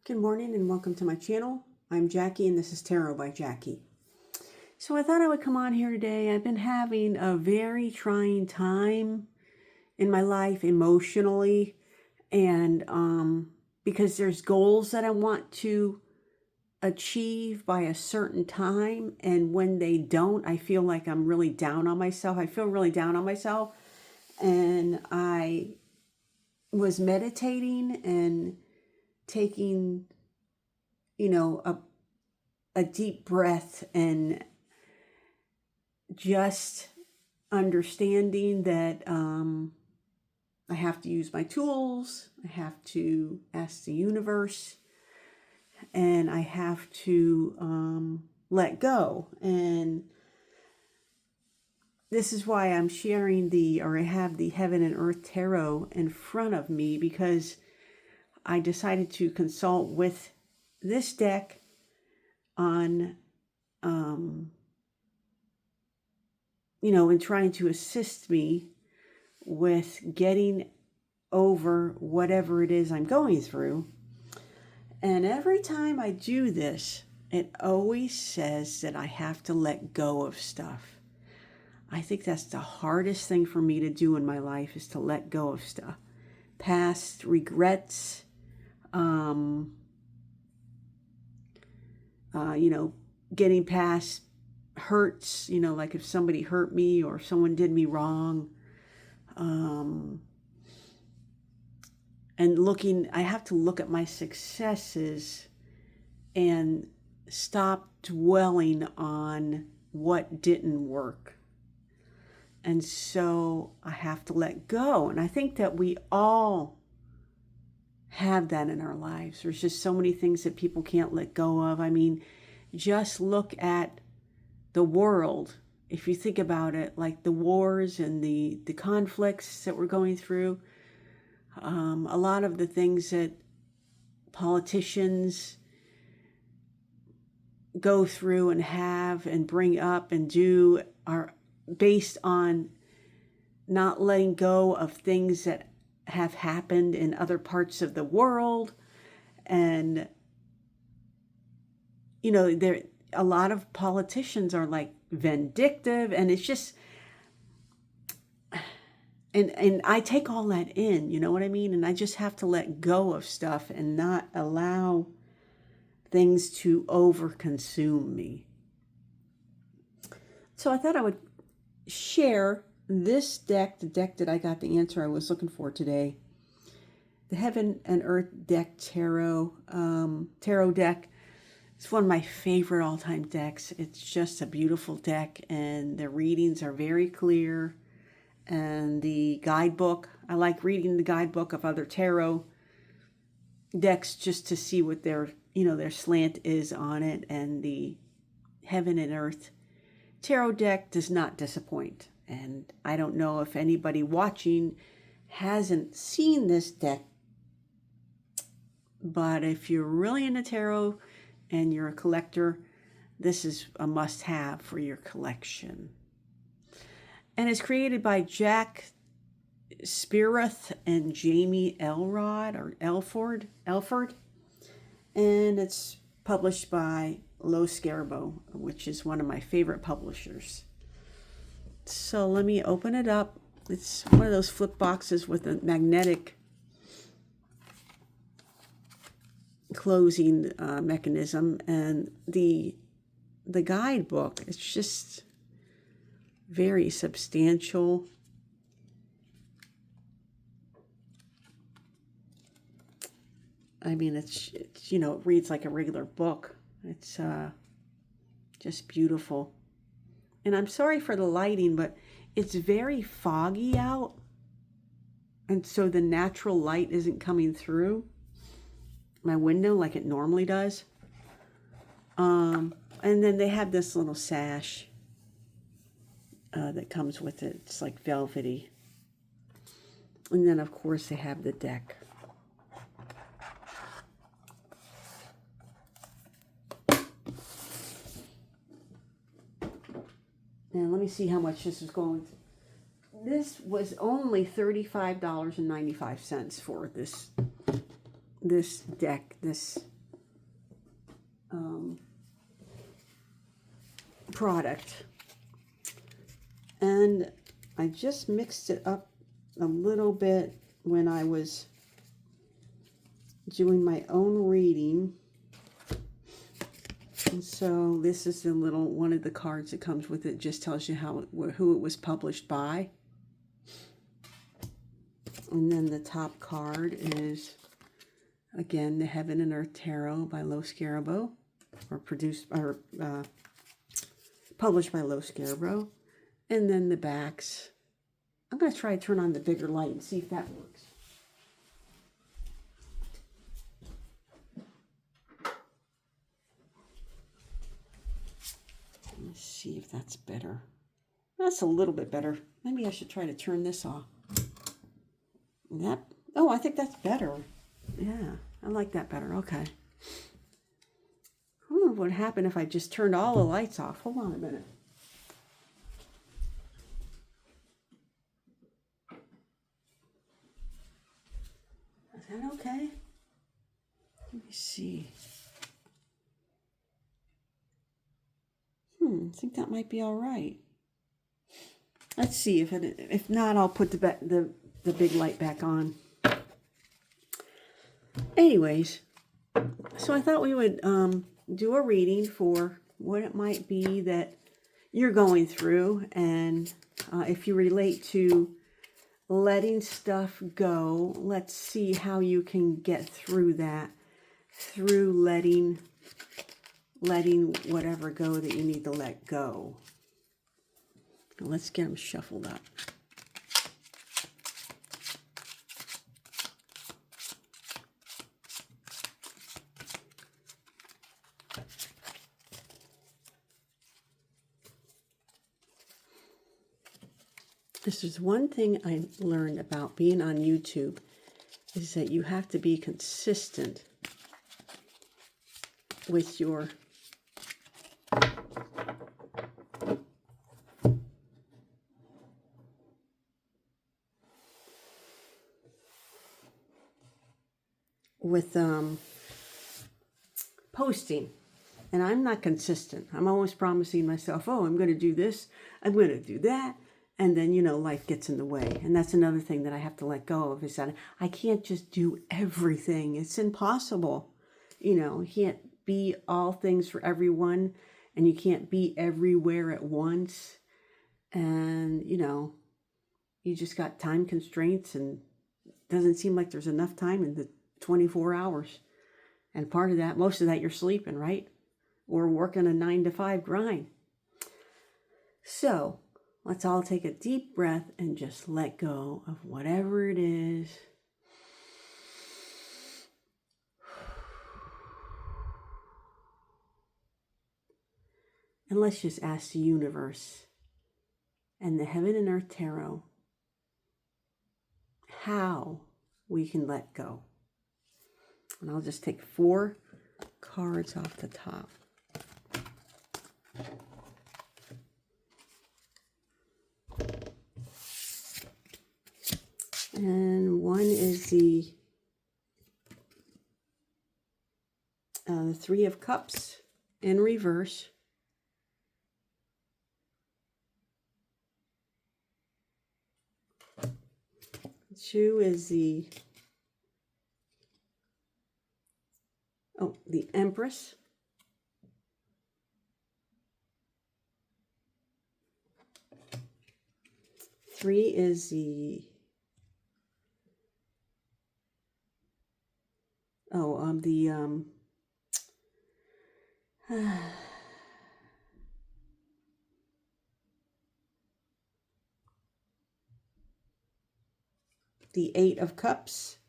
Good morning and welcome to my channel. I'm Jackie and this is Tarot by Jackie. So I thought I would come on here today. I've been having a very trying time in my life emotionally, and because there's goals that I want to achieve by a certain time, and when they don't, I feel like I'm really down on myself. I feel really down on myself, and I was meditating and taking a deep breath and just understanding that I have to use my tools, I have to ask the universe, and I have to let go. And this is why I'm sharing I have the Heaven and Earth Tarot in front of me, because I decided to consult with this deck on, in trying to assist me with getting over whatever it is I'm going through. And every time I do this, it always says that I have to let go of stuff. I think that's the hardest thing for me to do in my life, is to let go of stuff. Past regrets, getting past hurts, like if somebody hurt me or someone did me wrong. And I have to look at my successes and stop dwelling on what didn't work. And so I have to let go. And I think that we all have that in our lives. There's just so many things that people can't let go of. I mean, just look at the world. If you think about it, like the wars and the conflicts that we're going through, a lot of the things that politicians go through and have and bring up and do are based on not letting go of things that have happened in other parts of the world. And a lot of politicians are like vindictive, and it's just, and I take all that in, you know what I mean? And I just have to let go of stuff and not allow things to overconsume me. So I thought I would share this deck, the deck that I got the answer I was looking for today. The Heaven and Earth deck tarot deck. It's one of my favorite all-time decks. It's just a beautiful deck, and the readings are very clear. And the guidebook, I like reading the guidebook of other tarot decks just to see what their slant is on it. And the Heaven and Earth tarot deck does not disappoint. And I don't know if anybody watching hasn't seen this deck, but if you're really into tarot and you're a collector, this is a must-have for your collection. And it's created by Jack Spirath and Jamie Elford. And it's published by Lo Scarabo, which is one of my favorite publishers. So let me open it up. It's one of those flip boxes with a magnetic closing mechanism, and the guidebook, it's just very substantial. I mean, it's it reads like a regular book. It's just beautiful. And I'm sorry for the lighting, but it's very foggy out, and so the natural light isn't coming through my window like it normally does. And then they have this little sash that comes with it. It's like velvety. And then, of course, they have the deck. And let me see how much this is going to. This was only $35.95 for this deck, this product. And I just mixed it up a little bit when I was doing my own reading. And so this is the little one of the cards that comes with it. Just tells you who it was published by. And then the top card is, again, the Heaven and Earth Tarot by Lo Scarabo, or published by Lo Scarabo. And then the backs. I'm going to try to turn on the bigger light and see if that works. Let's see if that's better. That's a little bit better. Maybe I should try to turn this off. Oh, I think that's better. Yeah, I like that better. Okay. I don't know what would happen if I just turned all the lights off. Hold on a minute. Is that okay? Let me see. I think that might be all right. Let's see. If not, I'll put the big light back on. Anyways, so I thought we would do a reading for what it might be that you're going through, and if you relate to letting stuff go, let's see how you can get through that, through letting whatever go that you need to let go. Let's get them shuffled up. This is one thing I learned about being on YouTube, is that you have to be consistent with your posting. And I'm not consistent. I'm always promising myself, oh, I'm going to do this, I'm going to do that. And then, life gets in the way. And that's another thing that I have to let go of, is that I can't just do everything. It's impossible. You can't be all things for everyone, and you can't be everywhere at once. And, you just got time constraints, and it doesn't seem like there's enough time in the 24 hours. And part of that, most of that, you're sleeping, right? Or working a 9-to-5 grind. So let's all take a deep breath and just let go of whatever it is. And let's just ask the universe and the Heaven and Earth Tarot how we can let go. And I'll just take 4 cards off the top. And one is the 3 of Cups in reverse. Two is the Empress. Three is the the 8 of Cups.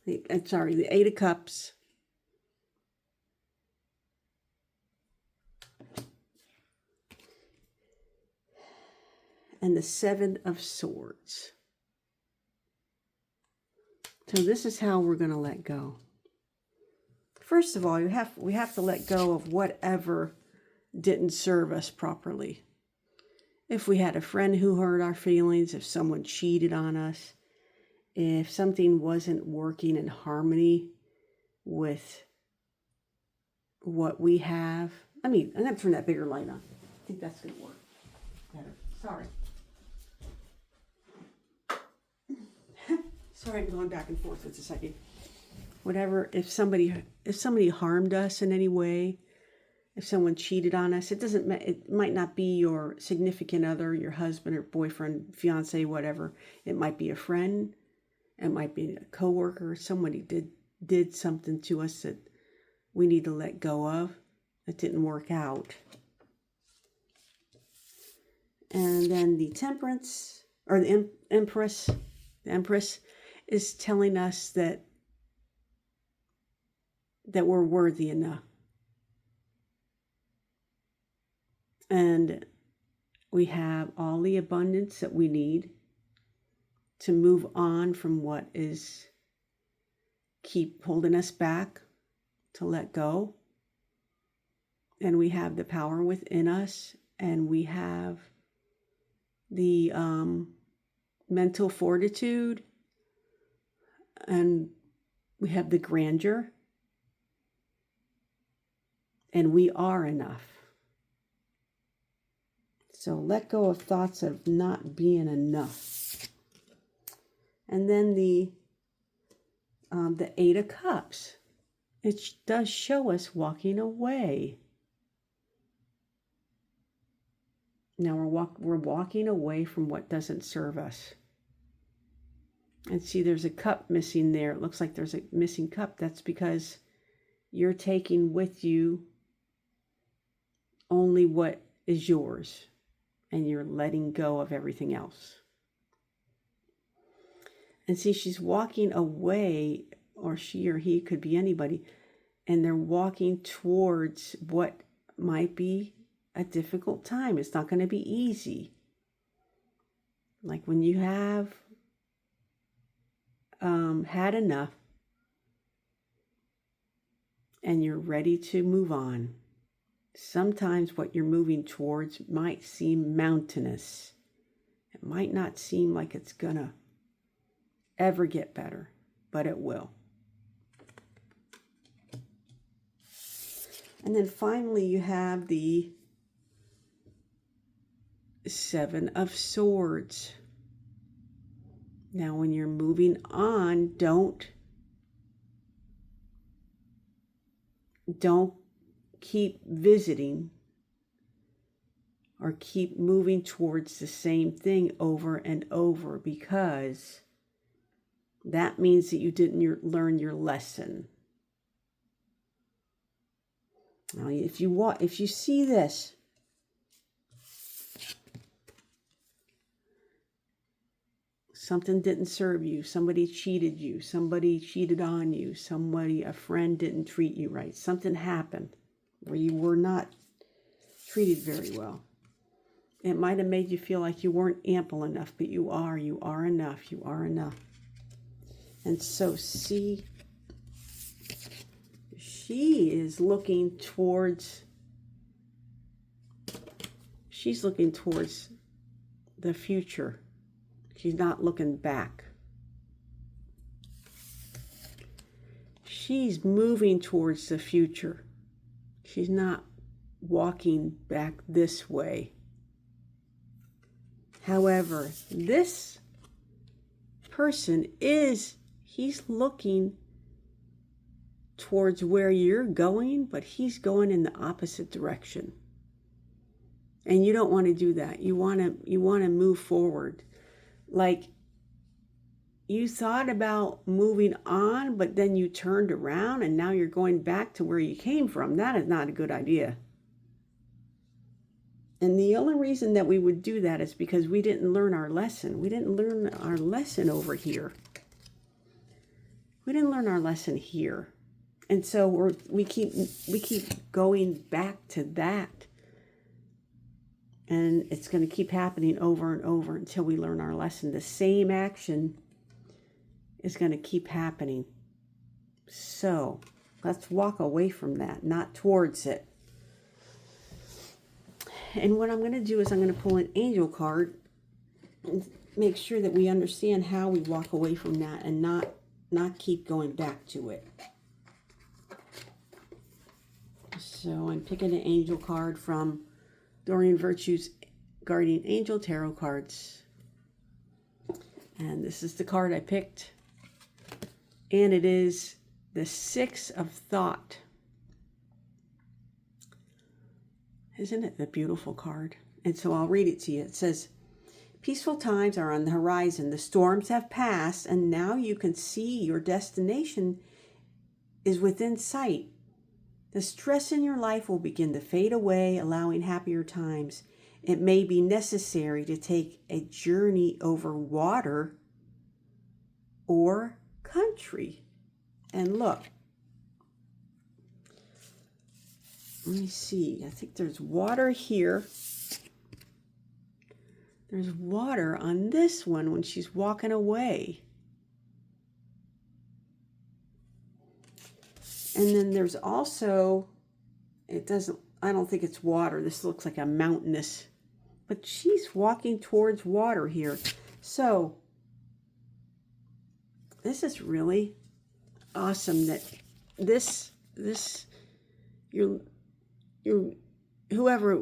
The 8 of Cups. And the 7 of Swords. So this is how we're going to let go. First of all, we have to let go of whatever didn't serve us properly. If we had a friend who hurt our feelings, if someone cheated on us, if something wasn't working in harmony with what we have. I'm going to turn that bigger light on. I think that's going to work better. Sorry. Sorry, I'm going back and forth just a second. Whatever, if somebody harmed us in any way, if someone cheated on us, it might not be your significant other, your husband or boyfriend, fiance, whatever. It might be a friend. It might be a coworker. Somebody did something to us that we need to let go of. That didn't work out. And then the Temperance, or the Empress is telling us that we're worthy enough. And we have all the abundance that we need to move on from what is keep holding us back, to let go. And we have the power within us, and we have the mental fortitude, and we have the grandeur, and we are enough. So let go of thoughts of not being enough. And then the Eight of Cups. It does show us walking away. Now we're walking away from what doesn't serve us. And see, there's a cup missing there. It looks like there's a missing cup. That's because you're taking with you only what is yours, and you're letting go of everything else. And see, she's walking away, or she or he, could be anybody, and they're walking towards what might be a difficult time. It's not going to be easy. Like when you have had enough and you're ready to move on, sometimes what you're moving towards might seem mountainous. It might not seem like it's gonna ever get better, but it will. And then finally you have the Seven of Swords. Now when you're moving on, don't keep visiting or keep moving towards the same thing over and over, because that means that you didn't learn your lesson. Now, if you see this, something didn't serve you, somebody cheated you, somebody cheated on you, a friend didn't treat you right, something happened where you were not treated very well. It might have made you feel like you weren't ample enough, but you are enough, you are enough. And so see, she is looking towards, the future. She's not looking back. She's moving towards the future. She's not walking back this way. However, this person he's looking towards where you're going, but he's going in the opposite direction. And you don't want to do that. You want to move forward. Like you thought about moving on, but then you turned around and now you're going back to where you came from. That is not a good idea. And the only reason that we would do that is because we didn't learn our lesson. We didn't learn our lesson over here. We didn't learn our lesson here. And so we keep going back to that. And it's going to keep happening over and over until we learn our lesson. The same action is going to keep happening. So let's walk away from that, not towards it. And what I'm going to do is I'm going to pull an angel card and make sure that we understand how we walk away from that and not keep going back to it. So I'm picking an angel card from Doreen Virtue's Guardian Angel Tarot cards. And this is the card I picked. And it is the Six of Thought. Isn't it a beautiful card? And so I'll read it to you. It says, peaceful times are on the horizon. The storms have passed, and now you can see your destination is within sight. The stress in your life will begin to fade away, allowing happier times. It may be necessary to take a journey over water or country. And look, let me see. I think there's water here. There's water on this one when she's walking away. And then there's also, I don't think it's water. This looks like a mountainous, but she's walking towards water here. So this is really awesome that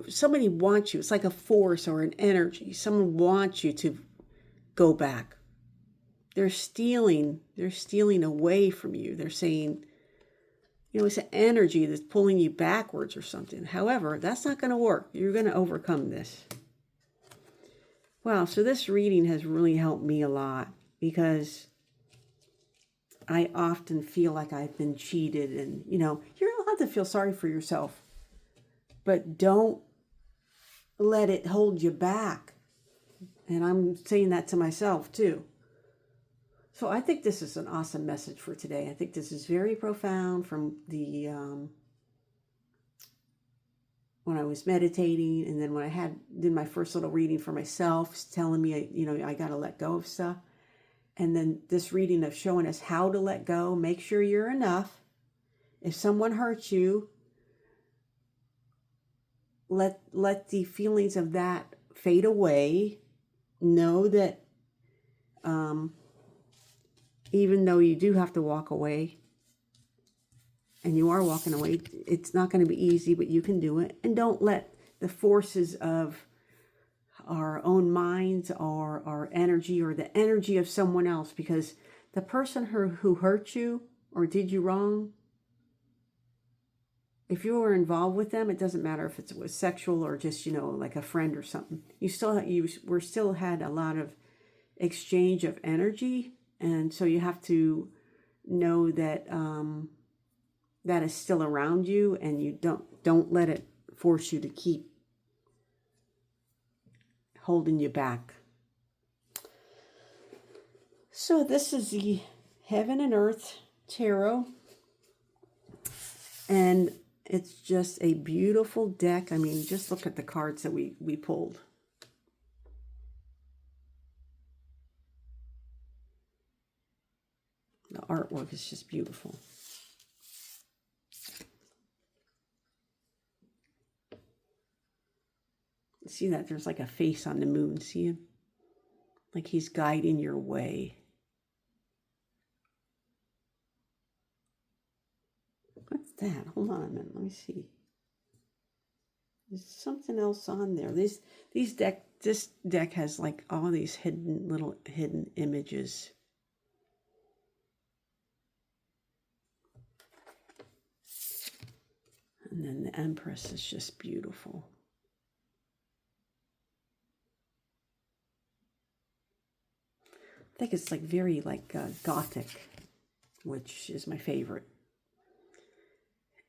somebody wants you. It's like a force or an energy. Someone wants you to go back. They're stealing away from you. They're saying, it's an energy that's pulling you backwards or something. However, that's not going to work. You're going to overcome this. Wow, so this reading has really helped me a lot because I often feel like I've been cheated, and, you're allowed to feel sorry for yourself, but don't let it hold you back. And I'm saying that to myself too. So I think this is an awesome message for today. I think this is very profound from the when I was meditating, and then when I did my first little reading for myself, telling me, I got to let go of stuff. And then this reading of showing us how to let go. Make sure you're enough. If someone hurts you, let the feelings of that fade away. Know that even though you do have to walk away, and you are walking away, it's not going to be easy, but you can do it. And don't let the forces of our own minds or our energy or the energy of someone else, because the person who hurt you or did you wrong, if you were involved with them, it doesn't matter if it was sexual or just, like a friend or something. You still had a lot of exchange of energy. And so you have to know that that is still around you, and you don't let it force you to keep holding you back. So this is the Heaven and Earth Tarot, and it's just a beautiful deck. I mean, just look at the cards that we pulled. The artwork is just beautiful. See that? There's like a face on the moon. See him? Like he's guiding your way. What's that? Hold on a minute. Let me see. There's something else on there. This deck has like all these hidden images. And then the Empress is just beautiful. I think it's like very Gothic, which is my favorite.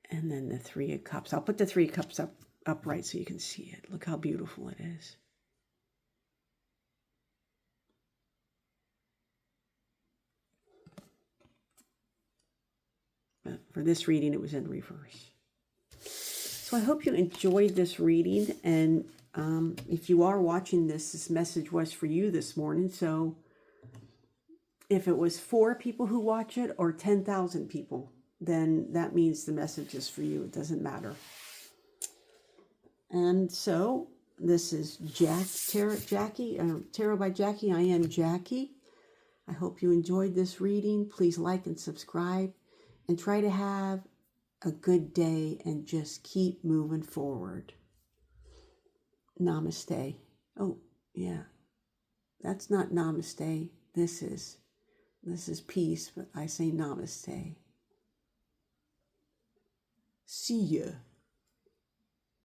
And then the Three of Cups. I'll put the Three of Cups upright so you can see it. Look how beautiful it is. But for this reading, it was in reverse. So I hope you enjoyed this reading. And if you are watching this message was for you this morning. So if it was 4 people who watch it or 10,000 people, then that means the message is for you. It doesn't matter. And so this is Tarot by Jackie. I am Jackie. I hope you enjoyed this reading. Please like and subscribe, and try to have a good day and just keep moving forward. Namaste. Oh, yeah. That's not namaste. This is peace, but I say namaste. See ya.